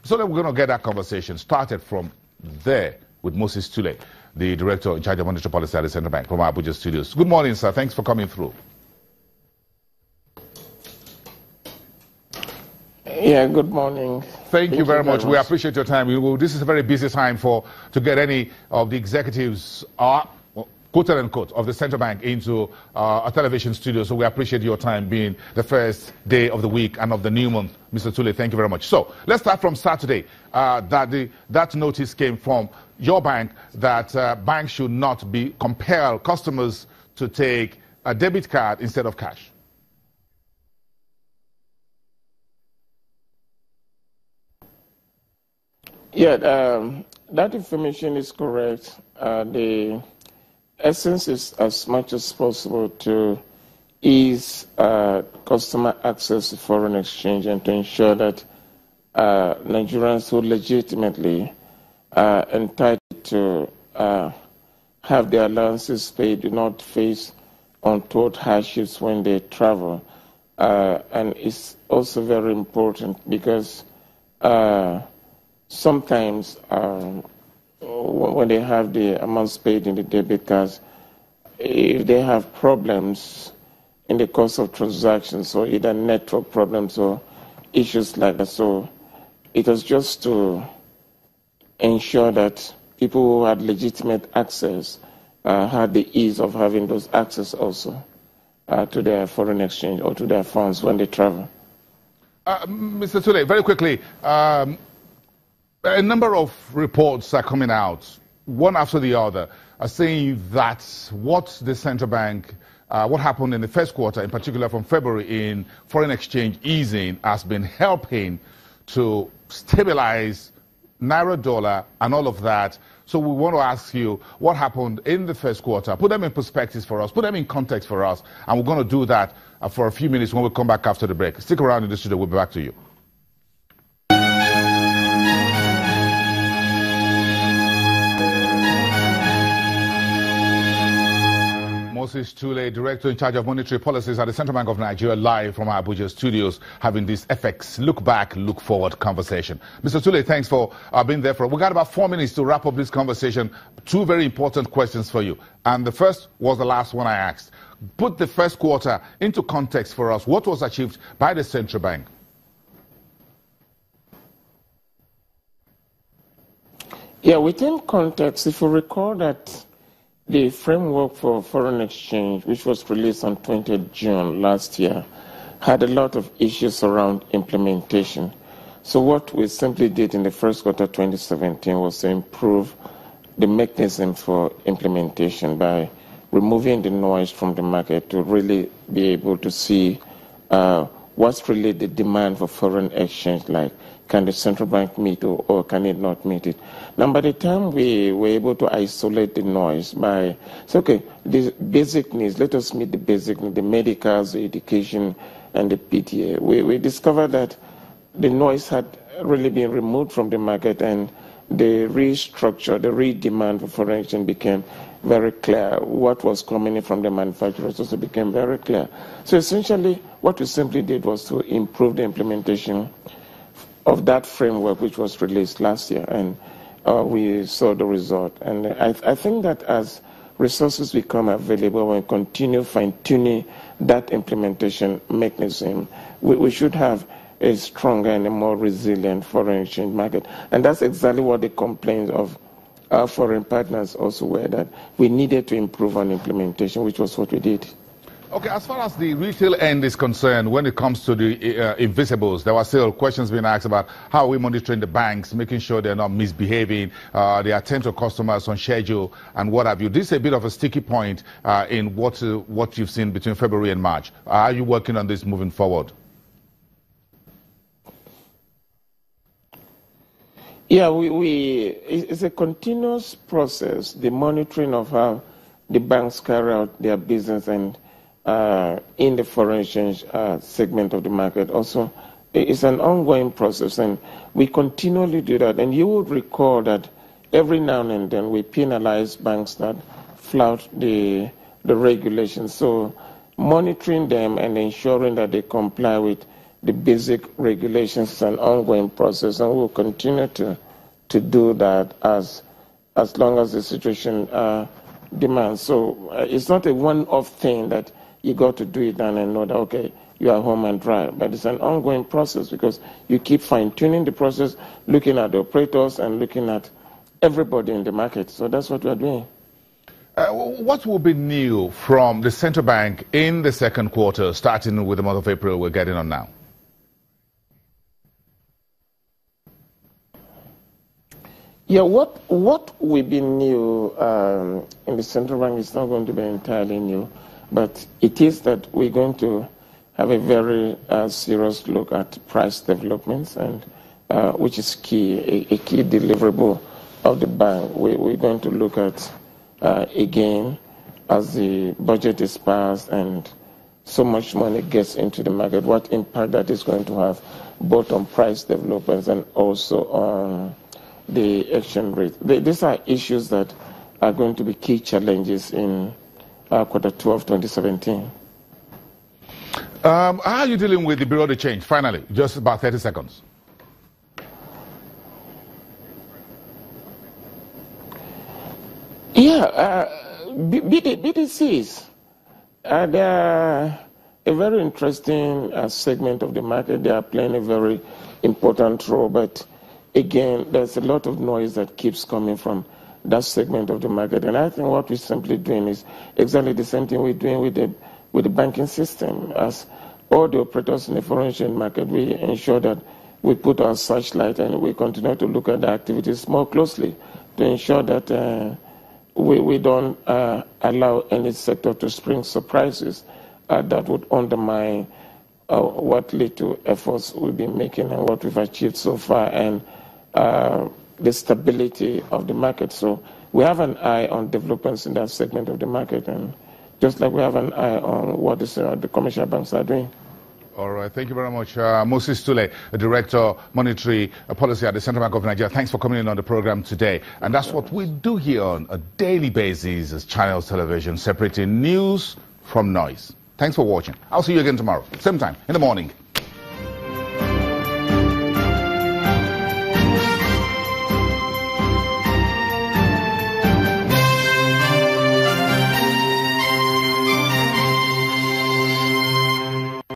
So then we're going to get that conversation started from there with Moses Tule, the Director in charge of monetary policy at the Central Bank from our Abuja studios. Good morning, sir. Thanks for coming through. Yeah, good morning. Thank you very much. We appreciate your time. This is a very busy time to get any of the executives, quote unquote, of the Central Bank into a television studio. So we appreciate your time being the first day of the week and of the new month. Mr. Tule, thank you very much. So let's start from Saturday. That notice came from your bank that banks should not compel customers to take a debit card instead of cash. Yeah, that information is correct. The essence is as much as possible to ease customer access to foreign exchange and to ensure that Nigerians who legitimately are entitled to have their allowances paid do not face untold hardships when they travel. And it's also very important because sometimes when they have the amounts paid in the debit cards, if they have problems in the course of transactions or either network problems or issues like that. So it was just to ensure that people who had legitimate access had the ease of having those access also to their foreign exchange or to their funds when they travel. Mr. Tule, very quickly, a number of reports are coming out, one after the other, are saying that what the central bank, what happened in the first quarter, in particular from February in foreign exchange easing, has been helping to stabilize Naira dollar and all of that. So we want to ask you what happened in the first quarter. Put them in perspective for us, put them in context for us, and we're going to do that for a few minutes when we come back after the break. Stick around in the studio, we'll be back to you. Moses Tule, Director in charge of monetary policies at the Central Bank of Nigeria, live from our Abuja studios, having this FX look back, look forward conversation. Mr. Tule, thanks for being there. We got about 4 minutes to wrap up this conversation. Two very important questions for you. And the first was the last one I asked. Put the first quarter into context for us. What was achieved by the Central Bank? Yeah, within context, if you recall that the framework for foreign exchange, which was released on 20th June last year, had a lot of issues around implementation. So what we simply did in the first quarter 2017 was to improve the mechanism for implementation by removing the noise from the market to really be able to see what's really the demand for foreign exchange like. Can the central bank meet or can it not meet it? Now, by the time we were able to isolate the noise by, so okay, the basic needs, let us meet the basic needs, the medicals, the education, and the PTA. We discovered that the noise had really been removed from the market and the restructure, the re-demand for foreign exchange became very clear. What was coming in from the manufacturers also became very clear. So essentially, what we simply did was to improve the implementation of that framework which was released last year, and we saw the result. And I think that as resources become available and continue fine-tuning that implementation mechanism, we should have a stronger and a more resilient foreign exchange market. And that's exactly what the complaints of our foreign partners also were, that we needed to improve on implementation, which was what we did. Okay, as far as the retail end is concerned, when it comes to the invisibles, there were still questions being asked about how are we monitoring the banks, making sure they're not misbehaving, they attend to customers on schedule, and what have you. This is a bit of a sticky point in what you've seen between February and March. Are you working on this moving forward? Yeah, it's a continuous process, the monitoring of how the banks carry out their business and in the foreign exchange segment of the market. Also, it's an ongoing process, and we continually do that. And you would recall that every now and then we penalize banks that flout the regulations. So monitoring them and ensuring that they comply with the basic regulations. It's an ongoing process, and we'll continue to do that as long as the situation demands. So it's not a one-off thing that you got to do it and know that, okay, you are home and dry. But it's an ongoing process because you keep fine-tuning the process, looking at the operators and looking at everybody in the market. So that's what we are doing. What will be new from the central bank in the second quarter, starting with the month of April we're getting on now? Yeah, what will be new in the central bank is not going to be entirely new, but it is that we're going to have a very serious look at price developments, and which is key, a key deliverable of the bank. We're going to look at, again, as the budget is passed and so much money gets into the market, what impact that is going to have both on price developments and also on the exchange rate. These are issues that are going to be key challenges in quarter 2 of 2017. How are you dealing with the Bureau de Change? Finally, just about 30 seconds. Yeah, BDCs, they are a very interesting segment of the market. They are playing a very important role, but again, there's a lot of noise that keeps coming from that segment of the market. And I think what we're simply doing is exactly the same thing we're doing with the banking system. As all the operators in the foreign exchange market, we ensure that we put our searchlight and we continue to look at the activities more closely to ensure that we don't allow any sector to spring surprises that would undermine what little efforts we've been making and what we've achieved so far, and the stability of the market. So we have an eye on developments in that segment of the market, and just like we have an eye on what the commercial banks are doing. All right. Thank you very much. Moses Tule, Director, Monetary Policy at the Central Bank of Nigeria. Thanks for coming in on the program today. And that's what we do here on a daily basis as Channels Television, separating news from noise. Thanks for watching. I'll see you again tomorrow, same time in the morning.